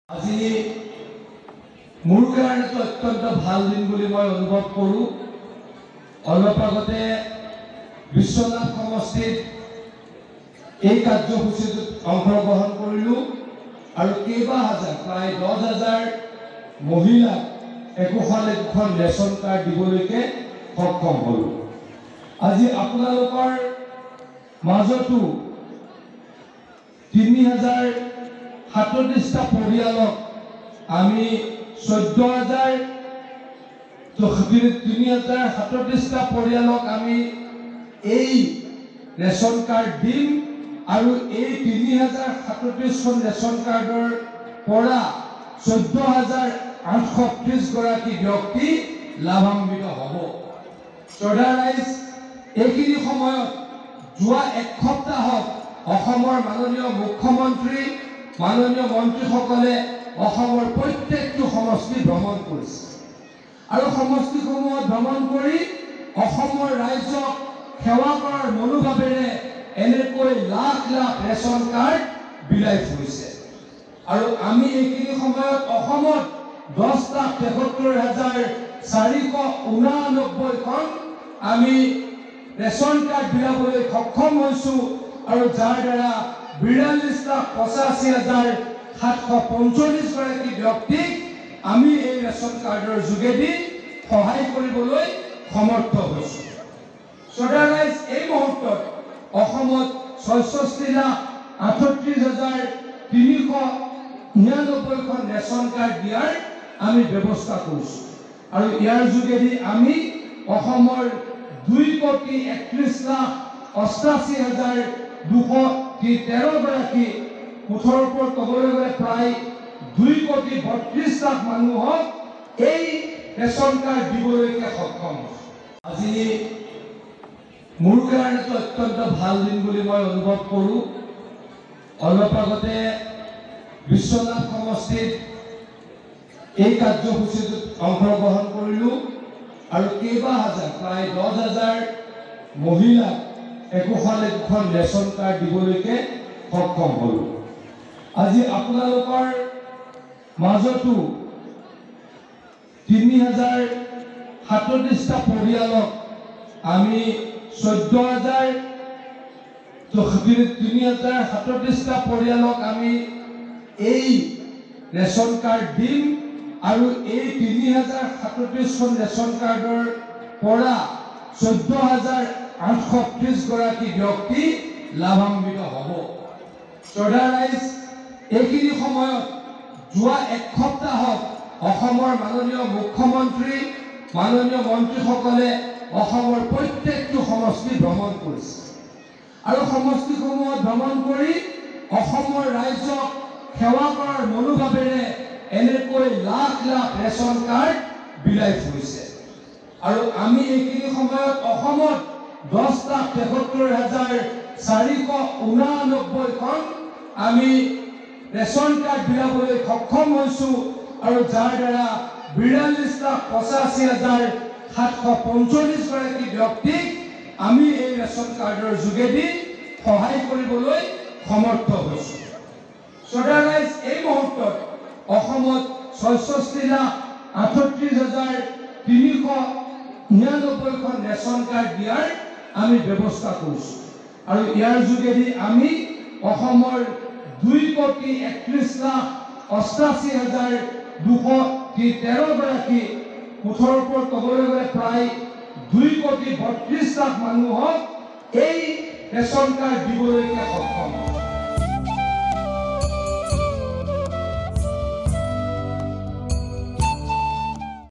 আজি মোৰ কাৰণেতো অত্যন্ত ভাল দিন বুলি মই অনুভৱ কৰোঁ। অলপ আগতে বিশ্বনাথ সমষ্টিত এই কাৰ্যসূচীটোত অংশগ্ৰহণ কৰিলোঁ আৰু কেইবা হাজাৰ প্ৰায় 10,000 মহিলাক একোখন ৰেচন কাৰ্ড দিবলৈকে সক্ষম হ'লোঁ। আজি আপোনালোকৰ মাজতো 3,037টা পৰিয়ালক আমি 3,037টা পৰিয়ালক আমি এই ৰেচন কাৰ্ড দিম আৰু এই 3,037খন ৰেচন কাৰ্ডৰ পৰা 14,830 গৰাকী ব্যক্তি লাভান্বিত হ'ব। শ্ৰদ্ধা ৰাইজ, এইখিনি সময়ত যোৱা এক সপ্তাহত অসমৰ মাননীয় মুখ্যমন্ত্ৰী মাননীয় মন্ত্ৰীসকলে অসমৰ প্ৰত্যেকটো সমষ্টি ভ্ৰমণ কৰিছে আৰু সমষ্টিসমূহত ভ্ৰমণ কৰি অসমৰ ৰাইজক সেৱা কৰাৰ মনোভাৱেৰে এনেকৈ লাখ লাখ ৰেচন কাৰ্ড বিলাই ফুৰিছে। আৰু আমি এইখিনি সময়ত অসমত 10,73,489খন আমি ৰেচন কাৰ্ড বিলাবলৈ সক্ষম হৈছোঁ আৰু যাৰ দ্বাৰা 42,85,745 গৰাকী ব্যক্তিক আমি এই ৰেচন কাৰ্ডৰ যোগেদি সহায় কৰিবলৈ সমৰ্থ হৈছোঁ। শ্ৰদ্ধা ৰাইজ, এই মুহূৰ্তত অসমত 66,38,399খন ৰেচন কাৰ্ড দিয়াৰ আমি ব্যৱস্থা কৰিছোঁ আৰু ইয়াৰ যোগেদি আমি অসমৰ 2,31,88,213 গৰাকী, মুঠৰ ওপৰত ক'বলৈ গ'লে প্ৰায় 2,32,00,000 মানুহক এই ৰেচন কাৰ্ড দিবলৈকে সক্ষম হৈছে। আজি মোৰ কাৰণেতো অত্যন্ত ভাল দিন বুলি মই অনুভৱ কৰোঁ। অলপ আগতে বিশ্বনাথ সমষ্টিত এই কাৰ্যসূচীটোত অংশগ্ৰহণ কৰিলোঁ আৰু কেইবা হাজাৰ প্ৰায় 10,000 মহিলাক একোখন ৰেচন কাৰ্ড দিবলৈকে সক্ষম হ'লোঁ। আজি আপোনালোকৰ মাজতো 3,037টা পৰিয়ালক আমি 3,037টা পৰিয়ালক আমি এই ৰেচন কাৰ্ড দিম আৰু এই 3,037খন ৰেচন কাৰ্ডৰ পৰা 14,830 গৰাকী ব্যক্তি লাভান্বিত হ'ব। শ্ৰদ্ধা ৰাইজ, এইখিনি সময়ত যোৱা এক সপ্তাহত অসমৰ মাননীয় মুখ্যমন্ত্ৰী মাননীয় মন্ত্ৰীসকলে অসমৰ প্ৰত্যেকটো সমষ্টি ভ্ৰমণ কৰিছে আৰু সমষ্টিসমূহত ভ্ৰমণ কৰি অসমৰ ৰাইজক সেৱা কৰাৰ মনোভাৱেৰে এনেকৈ লাখ লাখ ৰেচন কাৰ্ড বিলাই ফুৰিছে আৰু আমি এইখিনি সময়ত অসমত 10,73,489খন আমি ৰেচন কাৰ্ড বিলাবলৈ সক্ষম হৈছোঁ আৰু যাৰ দ্বাৰা 42,85,745 গৰাকী ব্যক্তিক আমি এই ৰেচন কাৰ্ডৰ যোগেদি সহায় কৰিবলৈ সমৰ্থ হৈছোঁ। শ্ৰদ্ধা ৰাইজ, এই মুহূৰ্তত অসমত 66,38,399খন ৰেচন কাৰ্ড দিয়াৰ আমি ব্যৱস্থা কৰিছোঁ আৰু ইয়াৰ যোগেদি আমি অসমৰ 2,31,88,213 গৰাকী, মুঠৰ ওপৰত ক'বলৈ গ'লে প্ৰায় 2,32,00,000 মানুহক এই ৰেচন কাৰ্ড দিবলৈকে সক্ষম।